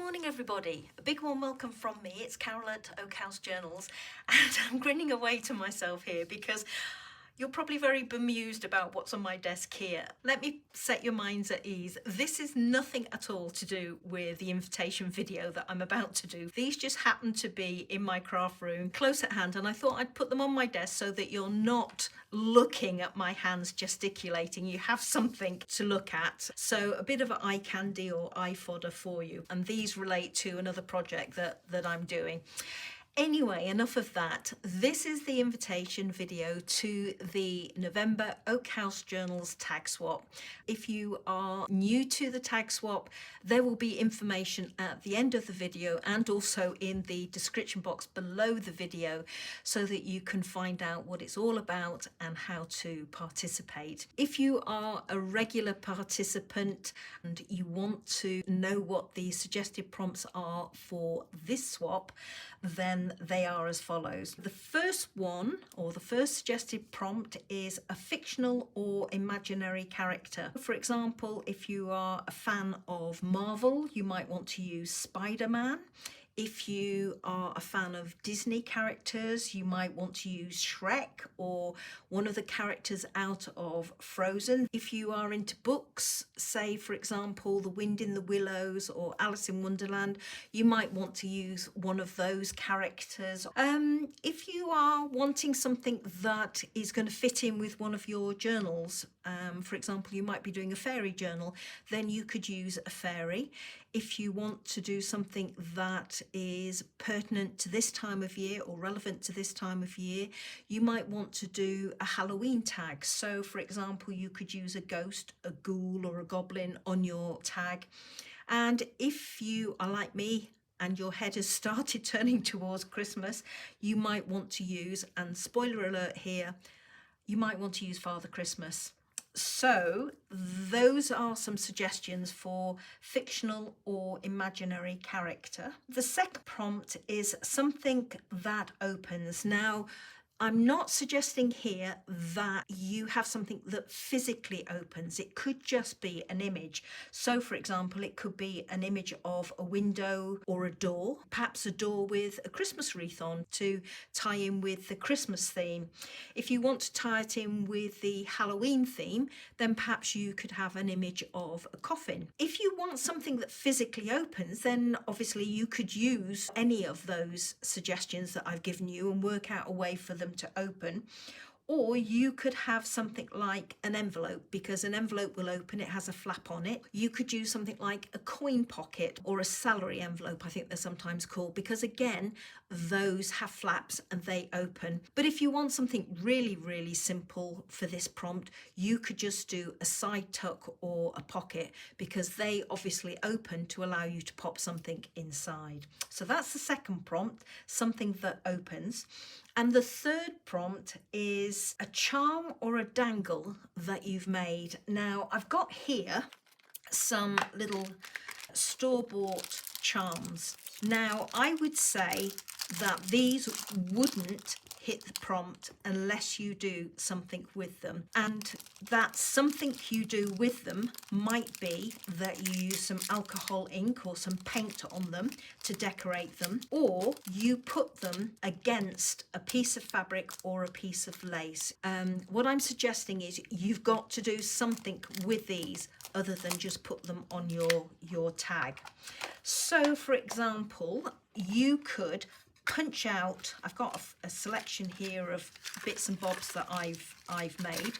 morning everybody, a big warm welcome from me. It's Carol at OHJ Journals and I'm grinning away to myself here because you're probably very bemused about what's on my desk here. Let me set your minds at ease. This is nothing at all to do with the invitation video that I'm about to do. These just happen to be in my craft room, close at hand, and I thought I'd put them on my desk so that you're not looking at my hands gesticulating. You have something to look at. So a bit of eye candy or eye fodder for you. And these relate to another project that I'm doing. Anyway, enough of that. This is the invitation video to the November Oak House Journals tag swap. If you are new to the tag swap, there will be information at the end of the video and also in the description box below the video so that you can find out what it's all about and how to participate. If you are a regular participant and you want to know what the suggested prompts are for this swap, then they are as follows. The first one, or the first suggested prompt, is a fictional or imaginary character. For example, if you are a fan of Marvel, you might want to use Spider-Man. If you are a fan of Disney characters, you might want to use Shrek or one of the characters out of Frozen. If you are into books, say for example, The Wind in the Willows or Alice in Wonderland, you might want to use one of those characters. If you are wanting something that is going to fit in with one of your journals, for example, you might be doing a fairy journal, then you could use a fairy. If you want to do something that is pertinent to this time of year or relevant to this time of year, you might want to do a Halloween tag. So for example, you could use a ghost, a ghoul or a goblin on your tag. And if you are like me and your head has started turning towards Christmas, you might want to use, and spoiler alert here, you might want to use Father Christmas. So those are some suggestions for fictional or imaginary character. The second prompt is something that opens. Now, I'm not suggesting here that you have something that physically opens. It could just be an image. So for example, it could be an image of a window or a door, perhaps a door with a Christmas wreath on to tie in with the Christmas theme. If you want to tie it in with the Halloween theme, then perhaps you could have an image of a coffin. If you want something that physically opens, then obviously you could use any of those suggestions that I've given you and work out a way for them to open. Or you could have something like an envelope, because an envelope will open, it has a flap on it. You could use something like a coin pocket or a salary envelope, I think they're sometimes called, because again, those have flaps and they open. But if you want something really, really simple for this prompt, you could just do a side tuck or a pocket, because they obviously open to allow you to pop something inside. So that's the second prompt, something that opens. And the third prompt is a charm or a dangle that you've made. Now, I've got here some little store-bought charms. Now, I would say that these wouldn't hit the prompt unless you do something with them. And that something you do with them might be that you use some alcohol ink or some paint on them to decorate them, or you put them against a piece of fabric or a piece of lace. What I'm suggesting is you've got to do something with these other than just put them on your tag. So for example, you could punch out, I've got a selection here of bits and bobs that I've made.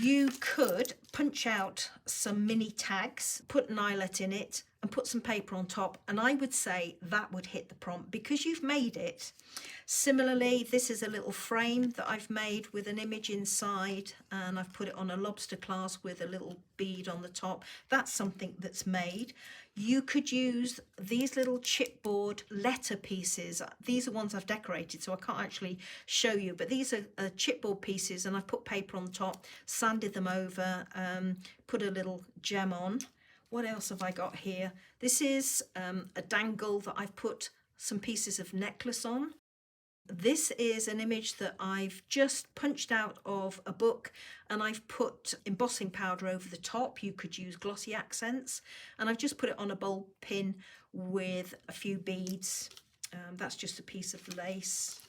You could punch out some mini tags, put an eyelet in it and put some paper on top, and I would say that would hit the prompt because you've made it. Similarly, this is a little frame that I've made with an image inside, and I've put it on a lobster clasp with a little bead on the top. That's something that's made. You could use these little chipboard letter pieces. These are ones I've decorated, so I can't actually show you, but these are chipboard pieces, and I've put paper on the top, sanded them over, put a little gem on. What else have I got here? This is a dangle that I've put some pieces of necklace on. This is an image that I've just punched out of a book, and I've put embossing powder over the top. You could use glossy accents, and I've just put it on a bowl pin with a few beads. That's just a piece of lace.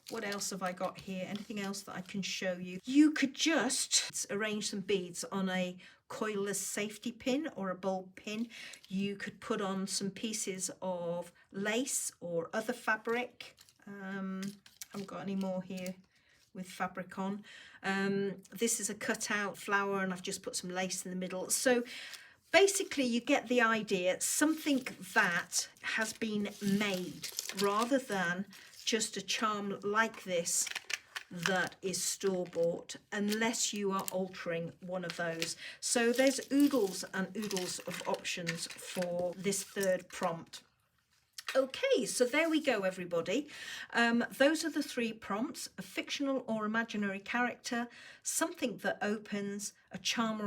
What else have I got here? Anything else that I can show you? You could just arrange some beads on a coilless safety pin or a bulb pin. You could put on some pieces of lace or other fabric. I haven't got any more here with fabric on. This is a cutout flower and I've just put some lace in the middle. So basically you get the idea, something that has been made rather than just a charm like this that is store-bought, unless you are altering one of those. So there's oodles and oodles of options for this third prompt. Okay, so there we go, everybody. Those are the three prompts: a fictional or imaginary character, something that opens, a charm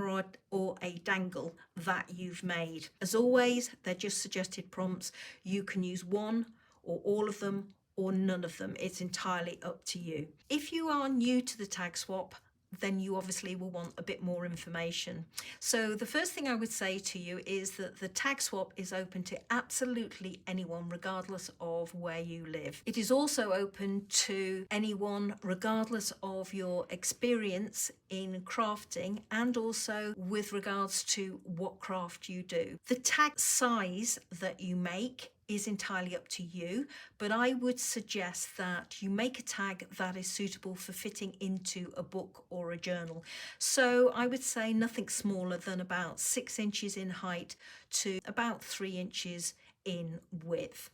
or a dangle that you've made. As always, they're just suggested prompts. You can use one or all of them or none of them. It's entirely up to you. If you are new to the tag swap, then you obviously will want a bit more information. So the first thing I would say to you is that the tag swap is open to absolutely anyone, regardless of where you live. It is also open to anyone regardless of your experience in crafting and also with regards to what craft you do. The tag size that you make is entirely up to you, but I would suggest that you make a tag that is suitable for fitting into a book or a journal. So I would say nothing smaller than about 6 inches in height to about 3 inches in width.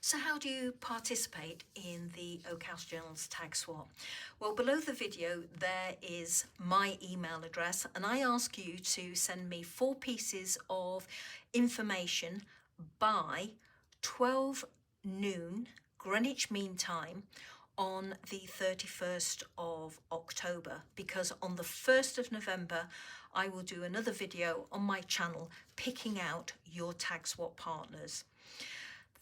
So how do you participate in the Oak House Journals tag swap? Well, below the video there is my email address, and I ask you to send me 4 pieces of information by 12 noon Greenwich Mean Time on the 31st of October, because on the 1st of November I will do another video on my channel picking out your tag swap partners.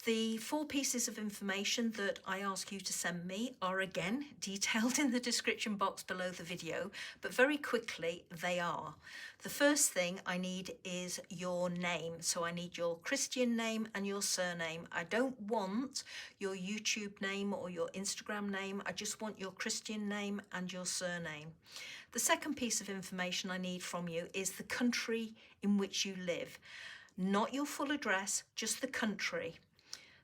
The 4 pieces of information that I ask you to send me are again detailed in the description box below the video, but very quickly they are. The first thing I need is your name. So I need your Christian name and your surname. I don't want your YouTube name or your Instagram name. I just want your Christian name and your surname. The second piece of information I need from you is the country in which you live. Not your full address, just the country.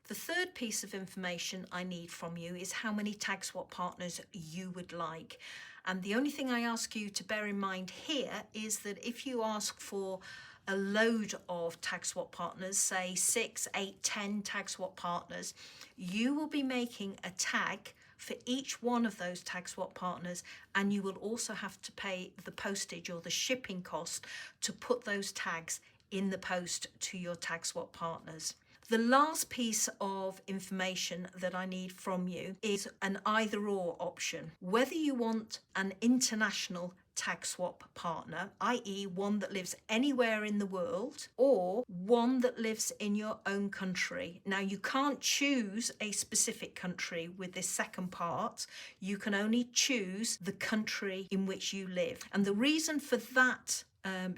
The third piece of information I need from you is how many tag swap partners you would like. And the only thing I ask you to bear in mind here is that if you ask for a load of tag swap partners, say 6, 8, 10 tag swap partners, you will be making a tag for each one of those tag swap partners, and you will also have to pay the postage or the shipping cost to put those tags in the post to your tag swap partners. The last piece of information that I need from you is an either-or option. Whether you want an international tag swap partner, i.e. one that lives anywhere in the world, or one that lives in your own country. Now, you can't choose a specific country with this second part. You can only choose the country in which you live. And the reason for that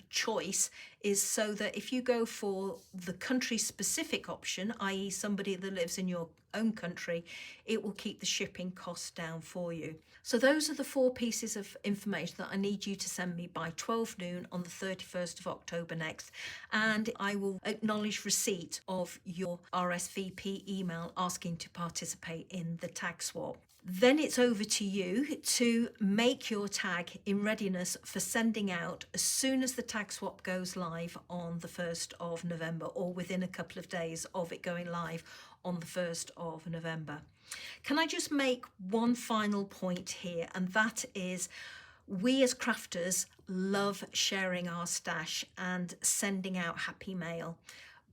choice is so that if you go for the country specific option, i.e. somebody that lives in your own country, it will keep the shipping costs down for you. So those are the 4 pieces of information that I need you to send me by 12 noon on the 31st of October next, and I will acknowledge receipt of your RSVP email asking to participate in the tag swap. Then it's over to you to make your tag in readiness for sending out as soon as the tag swap goes live on the 1st of November, or within a couple of days of it going live on the 1st of November. Can I just make one final point here, and that is we as crafters love sharing our stash and sending out happy mail,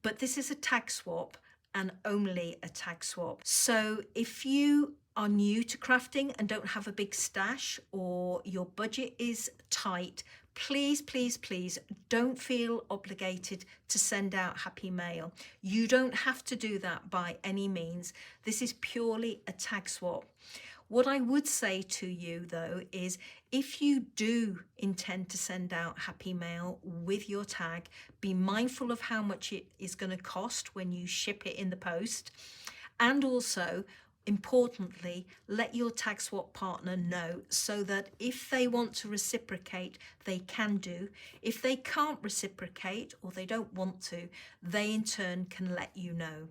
but this is a tag swap and only a tag swap. So if you are new to crafting and don't have a big stash, or your budget is tight, please, please, please don't feel obligated to send out happy mail. You don't have to do that by any means. This is purely a tag swap. What I would say to you though is if you do intend to send out Happy Mail with your tag, be mindful of how much it is going to cost when you ship it in the post, and also importantly, let your tag swap partner know so that if they want to reciprocate, they can do. If they can't reciprocate or they don't want to, they in turn can let you know.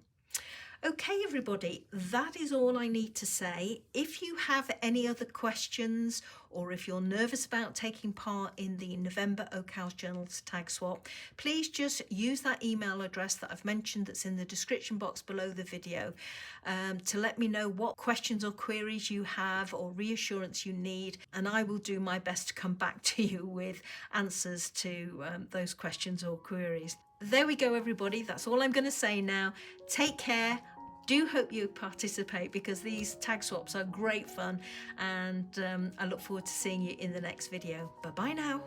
Okay, everybody, that is all I need to say. If you have any other questions or if you're nervous about taking part in the November Oak House Journals tag swap, please just use that email address that I've mentioned that's in the description box below the video to let me know what questions or queries you have or reassurance you need, and I will do my best to come back to you with answers to those questions or queries. There we go, everybody. That's all I'm going to say now. Take care. Do hope you participate because these tag swaps are great fun, and I look forward to seeing you in the next video. Bye bye now.